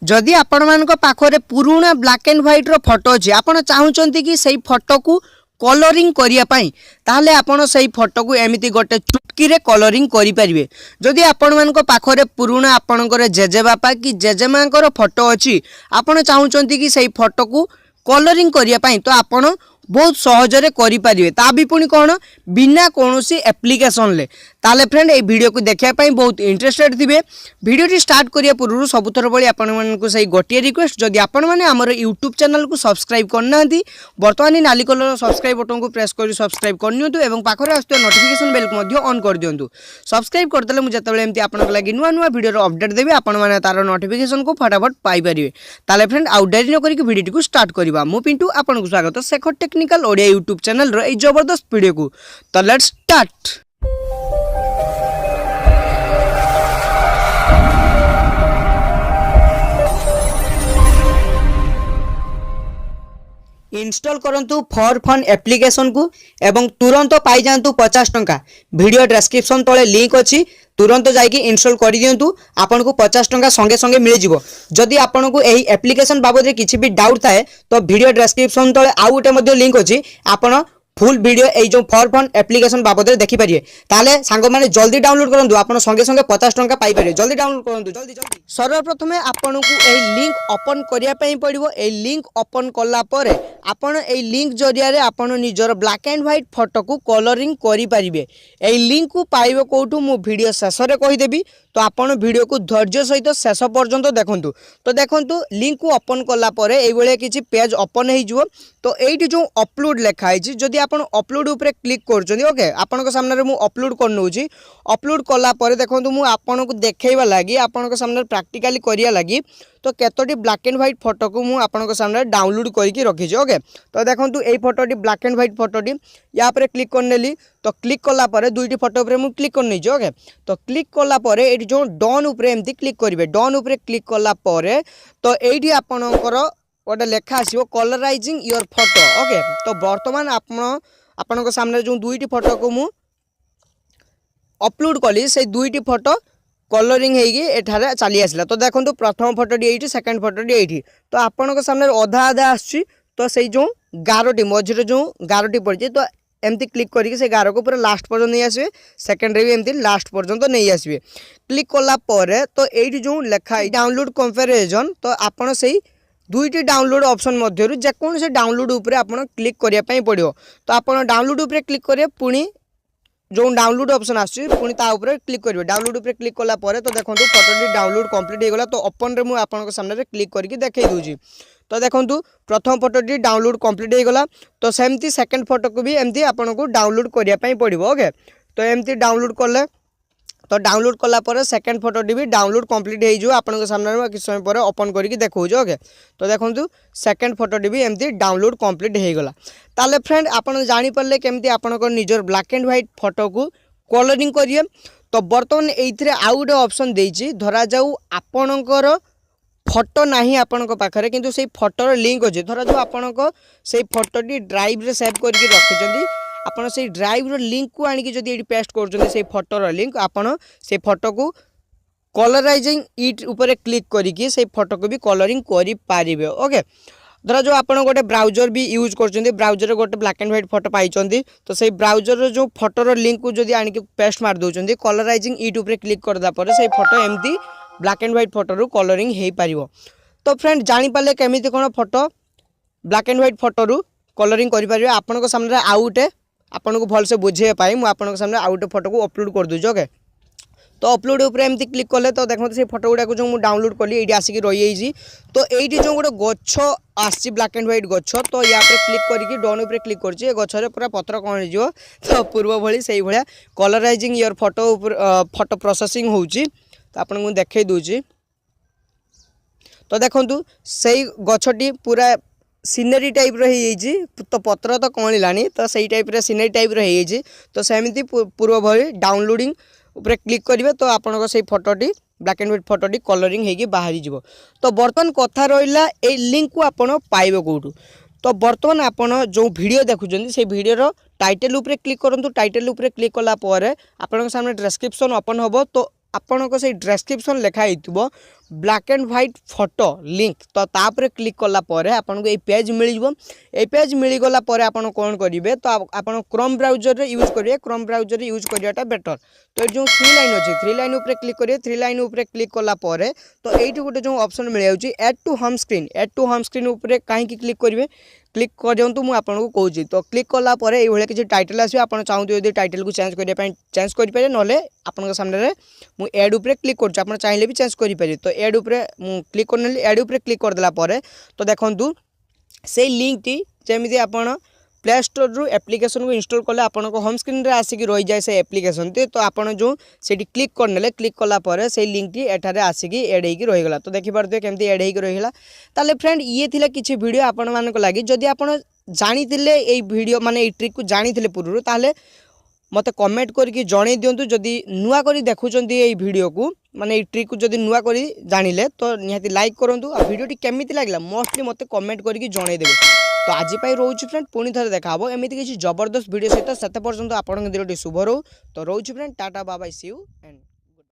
जदि आपण मानक पाखरे पुराना ब्लैक एंड व्हाइट रो फोटो अछि आपण चाहुचंती कि सही फोटो को कलरिंग करिया पई ताहले आपण सही फोटो को एमिति गोटे चुटकी रे कलरिंग करि परिबे। जदि आपण मानक पाखरे पुराना आपणकर जेजे बापा कि जेजेमांकर फोटो अछि आपण चाहुचंती कि सही फोटो को कलरिंग करिया पई तो आपण बहुत सहजरे करि परिबे ता भी पुनी कोन बिना कोनोसी एप्लीकेशन ले। ताले फ्रेंड ए वीडियो को देखिया पई बहुत इंटरेस्टेड थिबे। वीडियो स्टार्ट करिया पूर्व सबुथर बळी आपण मानकु सही गोटिए रिक्वेस्ट जदि आपण माने हमर यूट्यूब चैनल को सब्सक्राइब करनांती वर्तमान नाली कलर सब्सक्राइब बटन को प्रेस करी सब्सक्राइब करनियंतु एवं पाखरे आस्तु नोटिफिकेशन बेल को मध्य ऑन कर दियंतु। सब्सक्राइब करतले मु जतबेले एमती आपनक लागि नुवा नुवा वीडियो रो अपडेट देबे आपण माने तार नोटिफिकेशन को फटाफट पाई परिबे। ताले फ्रेंड आउ देरी न करी वीडियो को स्टार्ट करबा। मु पिंटू आपनकु स्वागत Shekhar technical Odia YouTube channel रो ए जबरदस्त वीडियो को। तो लेट्स स्टार्ट। इंस्टॉल करंतु फॉर फन एप्लीकेशन को एवं तुरंत पाई जांतु 50 टंका। वीडियो डिस्क्रिप्शन तले लिंक अछि तुरंत जाइए इंस्टॉल कर दियंतु आपन को 50 टंका संगे संगे मिल जिवो। जदि आपन को एही एप्लीकेशन बाबद रे किछि भी डाउट थाए तो वीडियो डिस्क्रिप्शन तले आउ उटे मध्ये लिंक अछि आपन फुल वीडियो ए जो फॉर फन एप्लीकेशन बाबद रे देखि परिए। ताले सांग माने जल्दी डाउनलोड करंतु आपन संगे संगे 50 टंका पाई परिए। जल्दी डाउनलोड करंतु जल्दी जल्दी। सर्वप्रथमे आपन को ए लिंक ओपन करिया पई पड़िबो। ए लिंक ओपन कला परे आपन ए लिंक जरिया रे आपन निजर ब्लैक एंड व्हाइट फोटो को कलरिंग करि परिबे। ए लिंक को पाइबो कोठू मु वीडियो शेष रे कहि देबी तो आपन वीडियो को धैर्य सहित शेष पर्यंत देखंतु। तो देखंतु लिंक को ओपन कला परे एई बेले किछि पेज ओपन हे जिवो। तो एठी जो अपलोड लेखा आइछि जदि आपन अपलोड ऊपर क्लिक करछन्ती ओके आपन को सामने रे मु अपलोड कर नउछि। अपलोड कला परे देखंतु मु आपन को देखेइबा लागि आपन को सामने प्रैक्टिकली करिया लागि तो केतोटी ब्लैक एंड व्हाइट फोटो को मु आपन को सामने डाउनलोड करके रखी छी ओके। तो देखंतु एई फोटोटी ब्लैक एंड व्हाइट फोटोटी या पर क्लिक करनेली। तो क्लिक कला परे दुईटी फोटो ऊपर मु क्लिक करनै छी ओके। तो क्लिक कला परे एठी जो डन ऊपर एमती क्लिक करिवे। डन ऊपर क्लिक कला परे तो एठी आपनकर गोटे लेखा आसीबो कलराइजिंग योर फोटो ओके। तो वर्तमान आपन को सामने जो दुईटी फोटो को मु अपलोड कली से दुईटी फोटो कलरिंग हेगी एठारे चली आसला। तो देखंतु प्रथम फोटोटी एठी सेकंड फोटोटी एठी। तो आपन को सामने आधा आधा आछि तो सेई जो गारोटी मझिरे जो गारोटी पड़छि तो एमती क्लिक करके से गारो को पूरा लास्ट पर्यंत नहीं आसबे। सेकंड रे भी एमती लास्ट पर्यंत नहीं आसबे। क्लिक कला परे तो एठी जो लेखा डाउनलोड कंपैरिजन तो आपन सेई दुईटी डाउनलोड ऑप्शन मध्यरु जेकोन से डाउनलोड ऊपर आपन क्लिक करिया पई पड़ियो। तो आपन डाउनलोड ऊपर क्लिक करिए पुणी जो डाउनलोड ऑप्शन आछि पुणी ता ऊपर क्लिक करिवे। डाउनलोड ऊपर क्लिक कला परे तो देखंतु फोटोटी डाउनलोड कंप्लीट हे गला। तो ओपन रे मु आपन को सामने रे क्लिक करके देखाई दोजी। तो देखंतु प्रथम फोटोटी डाउनलोड कंप्लीट हे गला। तो सेमती सेकंड फोटो को भी एमती आपन को डाउनलोड करिया पई पड़िबो ओके। तो एमती डाउनलोड करले तो डाउनलोड कला परे सेकंड फोटोटी भी डाउनलोड कंप्लीट हे जो आपन को सामने रे किछ समय परे ओपन करके देखौ जो ओके। तो देखंतु सेकंड फोटोटी भी एमती डाउनलोड कंप्लीट हे गला। ताले फ्रेंड आपन जानि परले केमती आपन को निजर ब्लैक एंड व्हाइट फोटो को कलरिंग करिए। तो वर्तमान एइथरे आउ गोटे ऑप्शन देइछि धरा जाऊ आपनकर फोटो नाही आपन को पाखरे किंतु सेई फोटोर लिंक अछि। धरा जाऊ आपन को सेई फोटोटी ड्राइव रे सेव करके रखिछन्ती आपन से ड्राइव रो लिंक को आनी कि जदी एडी पेस्ट करछन्ते से फोटो रो लिंक आपन से फोटो को कलराइजिंग इट ऊपर क्लिक करिकि से फोटो को भी कलरिंग करि पारिबे ओके। धरा जो आपन गोटे ब्राउजर भी यूज करछन्ते ब्राउजर गोटे ब्लैक एंड व्हाइट फोटो पाइछन्ती तो से ब्राउजर रो जो फोटो रो लिंक को जदी आनी कि पेस्ट मार दोछन्ते कलराइजिंग इट ऊपर क्लिक करदा परे से फोटो एमती ब्लैक एंड व्हाइट फोटो रो कलरिंग हेई पारिबो। तो फ्रेंड जानि पाले केमिति कोन photo black and white photo रो कलरिंग करि पारिबे। आपन को सामने आउटे आपन को भल से बुझे पाई मु आपन को सामने आउट फोटो को अपलोड कर दूँ ओके। तो अपलोड ऊपर एमती क्लिक कले तो देखो से फोटो गुडा को जो मु डाउनलोड कली एडी आसिक रही जाइए। तो एडी जो गोटे गछ आसी ब्लैक एंड व्हाइट गछ तो या पे क्लिक करके डन ऊपर क्लिक करछि गछरे पूरा पत्र कौन हो तो पूर्व भली सही भलिया कलराइजिंग योर फोटो ऊपर फोटो प्रोसेसिंग होउछि। तो आपन को देखाई दोछि। तो देखंतु सही गछटी पूरा सीनरी टाइप रही तो पत्र तो कणिलानी तो सही टाइप रे सीनरी टाइप रही। तो सेमती पूर्व भली डाउनलोडिंग ऊपर क्लिक करेंगे तो आपन से फोटोटी ब्लैक एंड व्हाइट फोटोटी कलरिंग होगी बाहरी जीवो। तो बर्तमान कथा रहा ए लिंक को आपन पाइबे कोठू। तो बर्तमान आपन जो वीडियो देखुछन्ती से वीडियो टाइटल ऊपर क्लिक करंतु। टाइटल ऊपर क्लिक कला परे आपन सामने डिस्क्रिप्शन ओपन होबो। तो आपन को से डिस्क्रिप्शन लिखा हितबो black and white photo link तो तापर क्लिक कला परे आपन को ए पेज मिल जिवो। ए पेज मिल गला परे आपन कोन करिवे तो आपन क्रोम ब्राउजर रे यूज करिवे। क्रोम ब्राउजर रे यूज करियाटा बेटर। तो जो थ्री लाइन अछि थ्री लाइन ऊपर क्लिक करिवे। थ्री लाइन ऊपर क्लिक कला परे तो एठी गोटे जो ऑप्शन मिल जाउची add to home screen. Add to home screen ऊपर काहे की क्लिक करिवे क्लिक कर दियंतु मु आपन को कहूची। तो क्लिक कला परे ए भले किछि टाइटल आसी आपन चाहूते यदि टाइटल को चेंज करिया पय चेंज करि पारे नले आपन के सामने रे मु ऐड ऊपर क्लिक करछ। आपन चाहिले भी चेंज करि पारे। तो ऐड ऊपर मु क्लिक करनेली ऐड ऊपर क्लिक कर देला परे तो देखंतु से लिंक टी जेमिति आपन प्ले स्टोर रु एप्लिकेशन को इंस्टॉल कले आपन को होम स्क्रीन रे आसिक रही जाए से एप्लिकेशन टी। तो आपन जो सेठी क्लिक करनेले क्लिक कला परे से लिंक टी एठारे आसिक ऐड हेकी रही गला। तो देखि पारते केमति ऐड हेकी रही गला। ताले फ्रेंड ये थिला किछि वीडियो आपन मान को लागि जदि आपन जानि थिले ए वीडियो माने ए ट्रिक को जानि थिले पूर्व ताले मते कमेंट करके जणै दियंतु। जदि नुआ करी देखुचंती ए वीडियो को माने ए ट्रिक को जदि नुआ करी जानिले तो निहाती लाइक करंतु। आ वीडियो टी केमिति लागला मोस्टली मते कमेंट करके जणै देबे। तो आज पाई रोच फ्रेंड पुणी थे देखा एमती किसी जबरदस्त वीडियो सहित सेते पर्यंत आपन दिनटी शुभ रो। तो रोच friend tata bye bye see you and